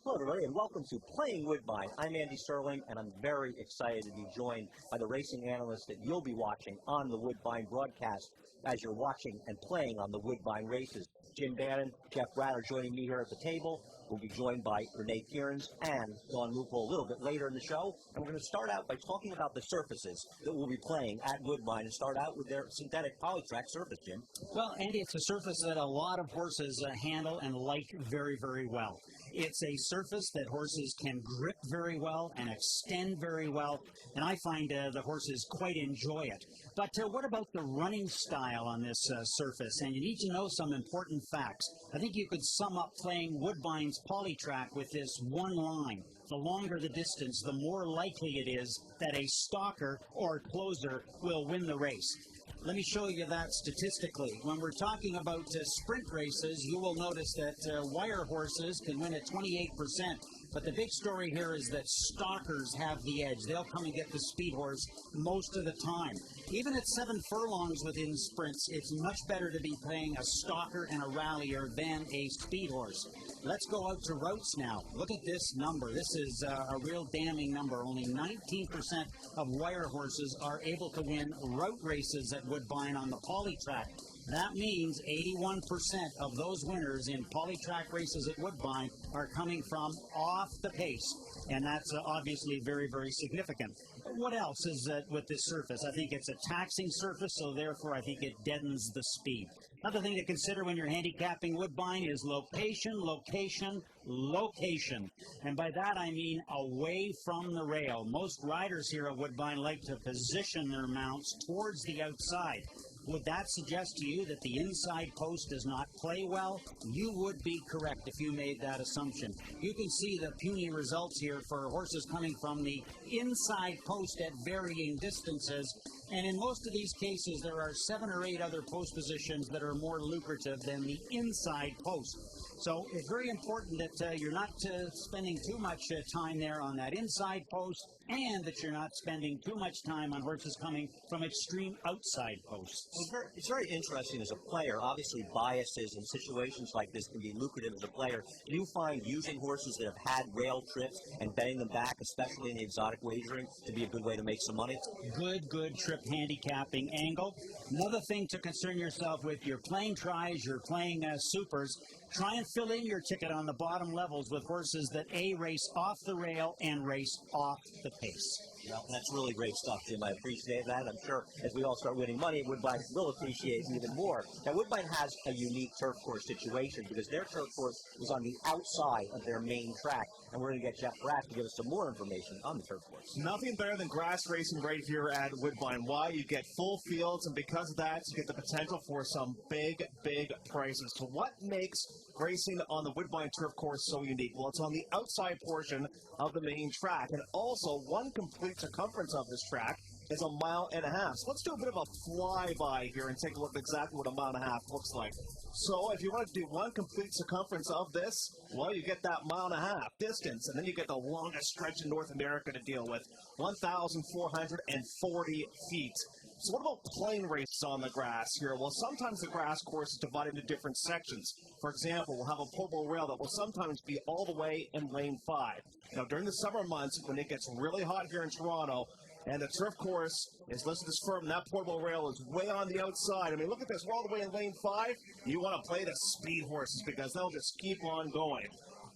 Hello, everybody, and welcome to Playing Woodbine. I'm Andy Serling, and I'm very excited to be joined by the racing analysts that you'll be watching on the Woodbine broadcast as you're watching and playing on the Woodbine races. Jim Bannon, Jeff Bratt are joining me here at the table. We'll be joined by Renee Kierans and Dawn Lupo a little bit later in the show. And we're going to start out by talking about the surfaces that we'll be playing at Woodbine and start out with their synthetic Polytrack surface, Jim. Well, Andy, it's a surface that a lot of horses handle and like very, very well. It's a surface that horses can grip very well and extend very well, and I find the horses quite enjoy it. But what about the running style on this surface? And you need to know some important facts. I think you could sum up playing Woodbine's Polytrack with this one line. The longer the distance, the more likely it is that a stalker or closer will win the race. Let me show you that statistically. When we're talking about sprint races, you will notice that wire horses can win at 28%. But the big story here is that stalkers have the edge. They'll come and get the speed horse most of the time. Even at 7 furlongs within sprints, it's much better to be playing a stalker and a rallier than a speed horse. Let's go out to routes now. Look at this number. This is a real damning number. Only 19% of wire horses are able to win route races at Woodbine on the Polytrack. That means 81% of those winners in Polytrack races at Woodbine are coming from off the pace, and that's obviously very, very significant. What else is with this surface? I think it's a taxing surface, so therefore I think it deadens the speed. Another thing to consider when you're handicapping Woodbine is location, location, location. And by that I mean away from the rail. Most riders here at Woodbine like to position their mounts towards the outside. Would that suggest to you that the inside post does not play well? You would be correct if you made that assumption. You can see the puny results here for horses coming from the inside post at varying distances. And in most of these cases, there are 7 or 8 other post positions that are more lucrative than the inside post. So it's very important that you're not spending too much time there on that inside post, and that you're not spending too much time on horses coming from extreme outside posts. It's very interesting as a player. Obviously, biases in situations like this can be lucrative as a player. Do you find using horses that have had rail trips and betting them back, especially in the exotic wagering, to be a good way to make some money? Good trip handicapping angle. Another thing to concern yourself with, you're playing tries, you're playing supers. Try and fill in your ticket on the bottom levels with horses that A, race off the rail and race off the pace. Well, that's really great stuff, Jim. I appreciate that. I'm sure as we all start winning money, Woodbine will appreciate it even more. Now, Woodbine has a unique turf course situation because their turf course is on the outside of their main track. And we're going to get Jeff Bratt to give us some more information on the turf course. Nothing better than grass racing right here at Woodbine. Why? You get full fields, and because of that, you get the potential for some big prizes. So what makes racing on the Woodbine turf course so unique? Well, it's on the outside portion of the main track, and also one complete circumference of this track is 1.5 miles. So let's do a bit of a flyby here and take a look at exactly what 1.5 miles looks like. So if you want to do one complete circumference of this, well, you get that 1.5 miles distance, and then you get the longest stretch in North America to deal with, 1,440 feet. So what about plane races on the grass here? Well, sometimes the grass course is divided into different sections. For example, we'll have a portable rail that will sometimes be all the way in lane 5. Now, during the summer months, when it gets really hot here in Toronto, and the turf course is listed as firm, and that portable rail is way on the outside. I mean, look at this. We're all the way in lane 5. You want to play the speed horses because they'll just keep on going.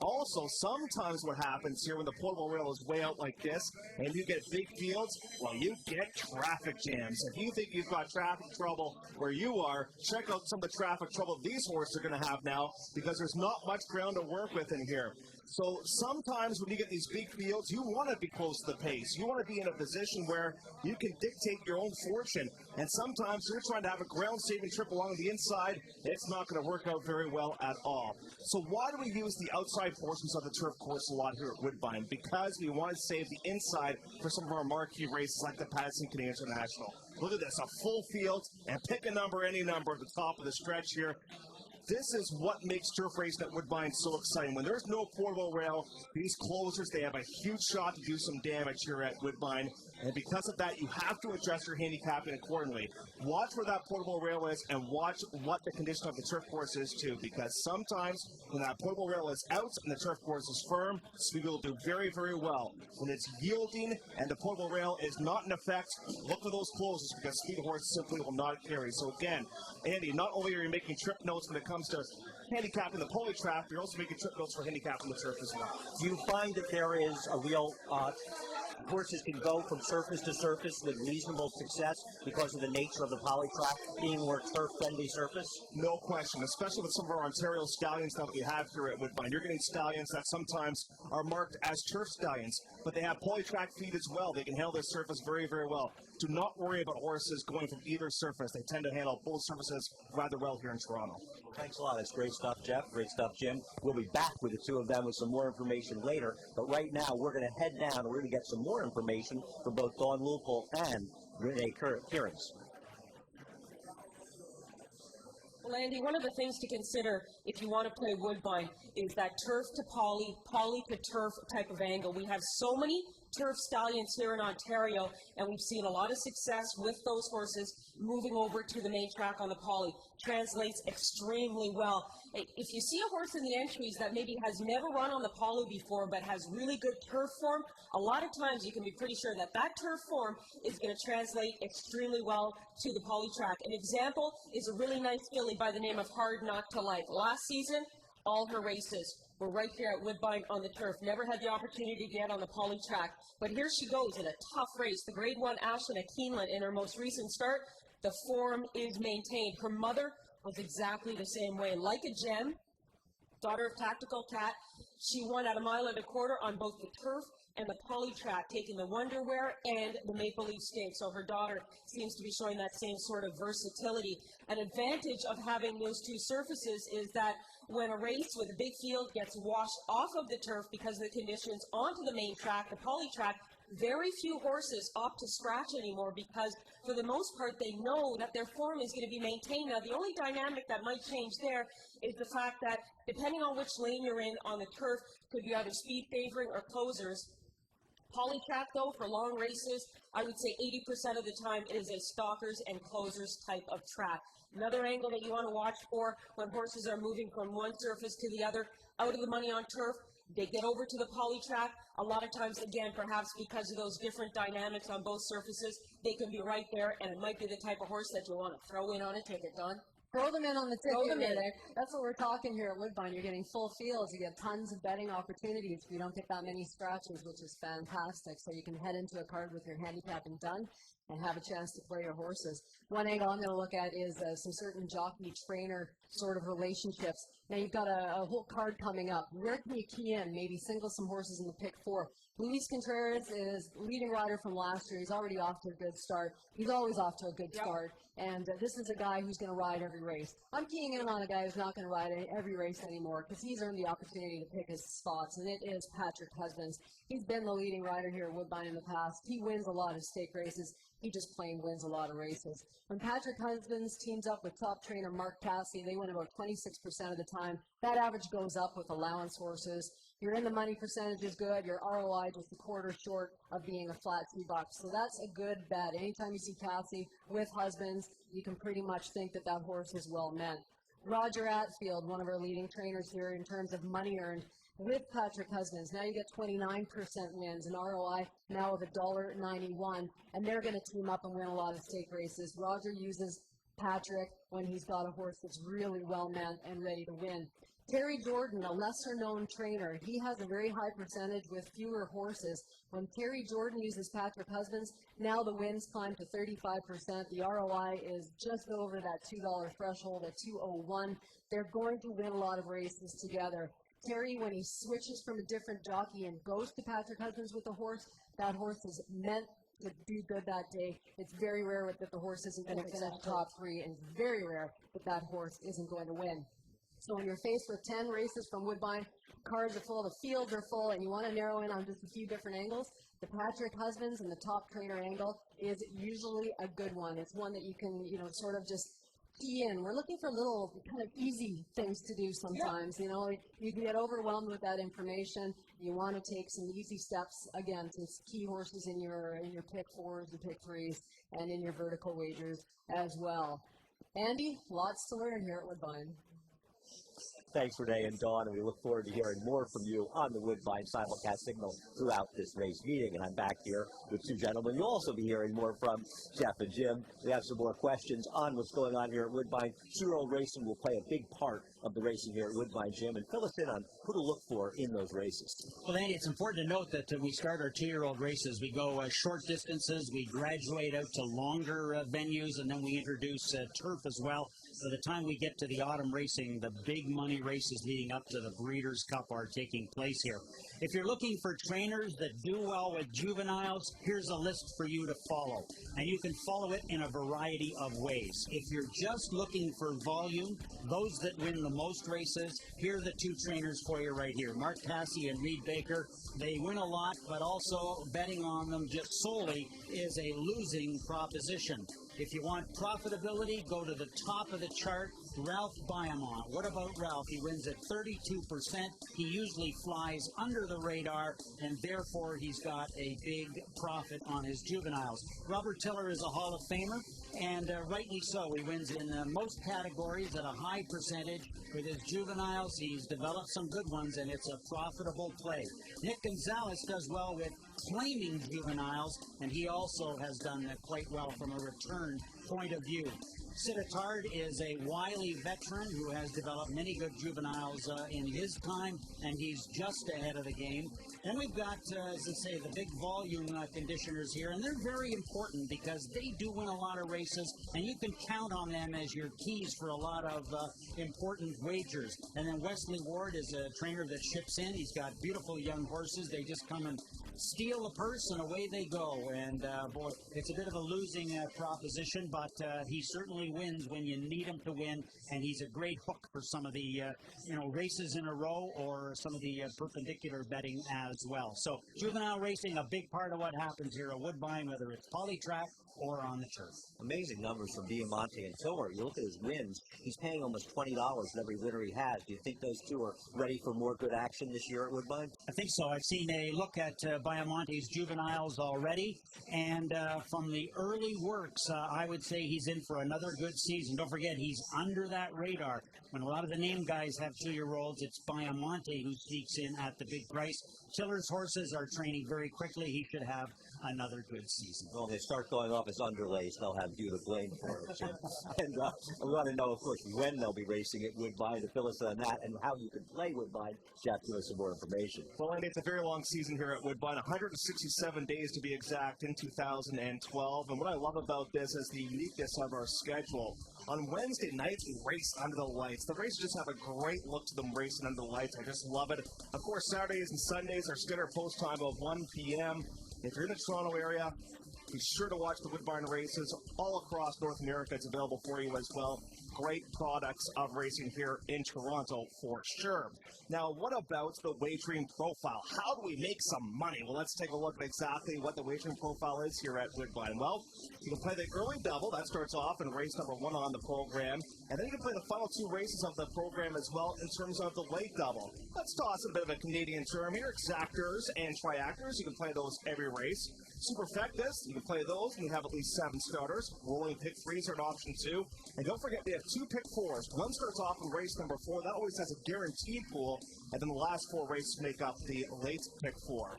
Also, sometimes what happens here when the portable rail is way out like this and you get big fields, well, you get traffic jams. If you think you've got traffic trouble where you are, check out some of the traffic trouble these horses are going to have now because there's not much ground to work with in here. So sometimes when you get these big fields, you want to be close to the pace. You want to be in a position where you can dictate your own fortune. And sometimes you're trying to have a ground-saving trip along the inside. It's not going to work out very well at all. So why do we use the outside portions of the turf course a lot here at Woodbine? Because we want to save the inside for some of our marquee races like the Patterson Canadian International. Look at this, a full field, and pick a number, any number at the top of the stretch here. This is what makes turf racing at Woodbine so exciting. When there's no portable rail, these closers, they have a huge shot to do some damage here at Woodbine. And because of that, you have to adjust your handicapping accordingly. Watch where that portable rail is and watch what the condition of the turf course is too, because sometimes when that portable rail is out and the turf course is firm, speed will do very, very well. When it's yielding and the portable rail is not in effect, look for those closers because speed horse simply will not carry. So again, Andy, not only are you making trip notes when it comes to handicapping the Polytrack, you're also making trip notes for handicapping the turf as well. Do you find that there is a real horses can go from surface to surface with reasonable success because of the nature of the Polytrack being more turf-friendly surface? No question, especially with some of our Ontario stallions that we have here at Woodbine. You're getting stallions that sometimes are marked as turf stallions, but they have Polytrack feet as well. They can handle their surface very, very well. Do not worry about horses going from either surface. They tend to handle both surfaces rather well here in Toronto. Thanks a lot. That's great stuff, Jeff. Great stuff, Jim. We'll be back with the two of them with some more information later. But right now, we're going to head down and we're going to get some more information from both Dawn Lupul and Renee Kierans. Well, Andy, one of the things to consider if you want to play Woodbine is that turf to poly, poly to turf type of angle. We have so many turf stallions here in Ontario, and we've seen a lot of success with those horses moving over to the main track on the poly. Translates extremely well. If you see a horse in the entries that maybe has never run on the poly before but has really good turf form, a lot of times you can be pretty sure that that turf form is going to translate extremely well to the Polytrack. An example is a really nice filly by the name of Hard Not to Like. Last season, all her races were right here at Woodbine on the turf. Never had the opportunity to get on the Polytrack. But here she goes in a tough race. The Grade 1 Ashland at Keeneland in her most recent start. The form is maintained. Her mother was exactly the same way. Like a Gem, daughter of Tactical Cat, she won at a mile and a quarter on both the turf and the Polytrack, taking the Wonderwear and the Maple Leaf Stakes. So her daughter seems to be showing that same sort of versatility. An advantage of having those two surfaces is that when a race with a big field gets washed off of the turf because of the conditions onto the main track, the Polytrack, very few horses opt to scratch anymore because, for the most part, they know that their form is going to be maintained. Now, the only dynamic that might change there is the fact that, depending on which lane you're in on the turf, could be either speed favoring or closers. Polytrack, though, for long races, I would say 80% of the time is a stalkers and closers type of track. Another angle that you want to watch for when horses are moving from one surface to the other, out of the money on turf, they get over to the Polytrack. A lot of times, again, perhaps because of those different dynamics on both surfaces, they can be right there, and it might be the type of horse that you want to throw in on a ticket, Don. Throw them in on the ticket. Throw them in. That's what we're talking here at Woodbine. You're getting full fields. You get tons of betting opportunities. You don't get that many scratches, which is fantastic. So you can head into a card with your handicapping done and have a chance to play your horses. One angle I'm going to look at is some certain jockey-trainer sort of relationships. Now, you've got a whole card coming up. Where can you key in? Maybe single some horses in the pick 4. Luis Contreras is leading rider from last year. He's already off to a good start. He's always off to a good start. And this is a guy who's going to ride every race. I'm keying in on a guy who's not going to ride every race anymore because he's earned the opportunity to pick his spots, and it is Patrick Husbands. He's been the leading rider here at Woodbine in the past. He wins a lot of stake races. He just plain wins a lot of races. When Patrick Husbands teams up with top trainer Mark Cassidy, they win about 26% of the time. That average goes up with allowance horses. Your in the money percentage is good. Your ROI just a quarter short of being a flat $2. So that's a good bet. Anytime you see Cassidy with Husbands, you can pretty much think that that horse is well meant. Roger Atfield, one of our leading trainers here in terms of money earned, with Patrick Husbands. Now you get 29% wins, an ROI now of $1.91, and they're going to team up and win a lot of stake races. Roger uses Patrick when he's got a horse that's really well meant and ready to win. Terry Jordan, a lesser-known trainer, he has a very high percentage with fewer horses. When Terry Jordan uses Patrick Husbands, now the wins climb to 35%. The ROI is just over that $2 threshold at $2.01. They're going to win a lot of races together. Terry, when he switches from a different jockey and goes to Patrick Husbands with a horse, that horse is meant to do good that day. It's very rare that the horse isn't going to finish top 3, and it's very rare that that horse isn't going to win. So when you're faced with 10 races from Woodbine, cards are full, the fields are full, and you want to narrow in on just a few different angles, the Patrick Husbands and the top trainer angle is usually a good one. It's one that you can, sort of just in. We're looking for little kind of easy things to do sometimes. You know, you can get overwhelmed with that information. You want to take some easy steps, again, to key horses in your pick fours and pick threes and in your vertical wagers as well. Andy, lots to learn here at Woodbine. Thanks, Renee and Dawn, and we look forward to hearing more from you on the Woodbine simulcast signal throughout this race meeting. And I'm back here with two gentlemen you'll also be hearing more from, Jeff and Jim. We have some more questions on what's going on here at Woodbine. Two-year-old racing will play a big part of the racing here at Woodbine, Jim, and fill us in on who to look for in those races. Well, Andy, it's important to note that we start our two-year-old races. We go short distances, we graduate out to longer venues, and then we introduce turf as well. By the time we get to the autumn racing, the big money races leading up to the Breeders' Cup are taking place here. If you're looking for trainers that do well with juveniles, here's a list for you to follow. And you can follow it in a variety of ways. If you're just looking for volume, those that win the most races, here are the two trainers for you right here. Mark Passy and Reed Baker. They win a lot, but also betting on them just solely is a losing proposition. If you want profitability, go to the top of the chart, Ralph Biamont. What about Ralph? He wins at 32%. He usually flies under the radar, and therefore he's got a big profit on his juveniles. Robert Tiller is a Hall of Famer, and rightly so. He wins in most categories at a high percentage. With his juveniles, he's developed some good ones, and it's a profitable play. Nick Gonzalez does well with claiming juveniles, and he also has done quite well from a return point of view. Sittard is a wily veteran who has developed many good juveniles in his time, and he's just ahead of the game. Then we've got, as I say, the big volume conditioners here, and they're very important because they do win a lot of races, and you can count on them as your keys for a lot of important wagers. And then Wesley Ward is a trainer that ships in. He's got beautiful young horses. They just come and steal the purse, and away they go. And, boy, it's a bit of a losing proposition, but he certainly wins when you need him to win, and he's a great hook for some of the races in a row or some of the perpendicular betting as well. So juvenile racing, a big part of what happens here at Woodbine, whether it's Polytrack or on the turf. Amazing numbers from Diamante and Tiller. You look at his wins, he's paying almost $20 for every winner he has. Do you think those two are ready for more good action this year at Woodbine? I think so. I've seen a look at Diamante's juveniles already, and from the early works, I would say he's in for another good season. Don't forget, he's under that radar. When a lot of the name guys have 2-year-olds, it's Diamante who sneaks in at the big price. Tiller's horses are training very quickly. He should have another good season. Well, they start going off as underlays, they'll have you to blame for it. And we want to know, of course, when they'll be racing at Woodbine. To fill us on that and how you can play Woodbine, Jeff, give us some more information. Well, Andy, it's a very long season here at Woodbine, 167 days to be exact in 2012. And what I love about this is the uniqueness of our schedule. On Wednesday nights, we race under the lights. The races just have a great look to them racing under the lights. I just love it. Of course, Saturdays and Sundays are standard post time of 1 p.m. If you're in the Toronto area, be sure to watch the Woodbine races all across North America. It's available for you as well. Great products of racing here in Toronto for sure. Now, what about the wagering profile? How do we make some money? Well, let's take a look at exactly what the wagering profile is here at Woodbine. Well, you can play the early double. That starts off in race number 1 on the program. And then you can play the final 2 races of the program as well in terms of the late double. Let's toss a bit of a Canadian term here. Exactors and triactors. You can play those every race. Superfectus, you can play those and you have at least 7 starters. Rolling pick 3s are an option 2. And don't forget, we have 2 pick 4s. One starts off in race number 4. That always has a guaranteed pool. And then the last 4 races make up the late pick 4.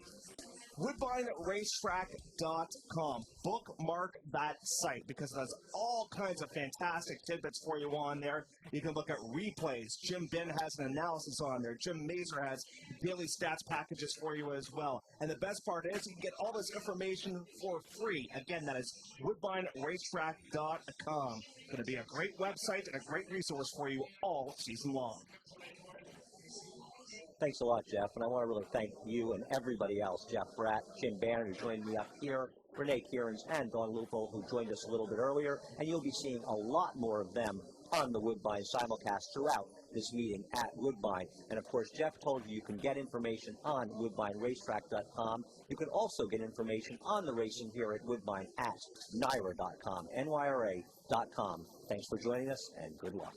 WoodbineRacetrack.com. Bookmark that site because it has all kinds of fantastic tidbits for you on there. You can look at replays. Jim Ben has an analysis on there. Jim Mazer has daily stats packages for you as well. And the best part is you can get all this information for free. Again, that is WoodbineRacetrack.com. Going to be a great website and a great resource for you all season long. Thanks a lot, Jeff, and I want to really thank you and everybody else, Jeff Bratt, Jim Banner, who joined me up here, Renee Kierans, and Dawn Lupo, who joined us a little bit earlier, and you'll be seeing a lot more of them on the Woodbine simulcast throughout this meeting at Woodbine. And of course, Jeff told you can get information on WoodbineRacetrack.com. You can also get information on the racing here at Woodbine at NYRA.com, NYRA.com. Thanks for joining us, and good luck.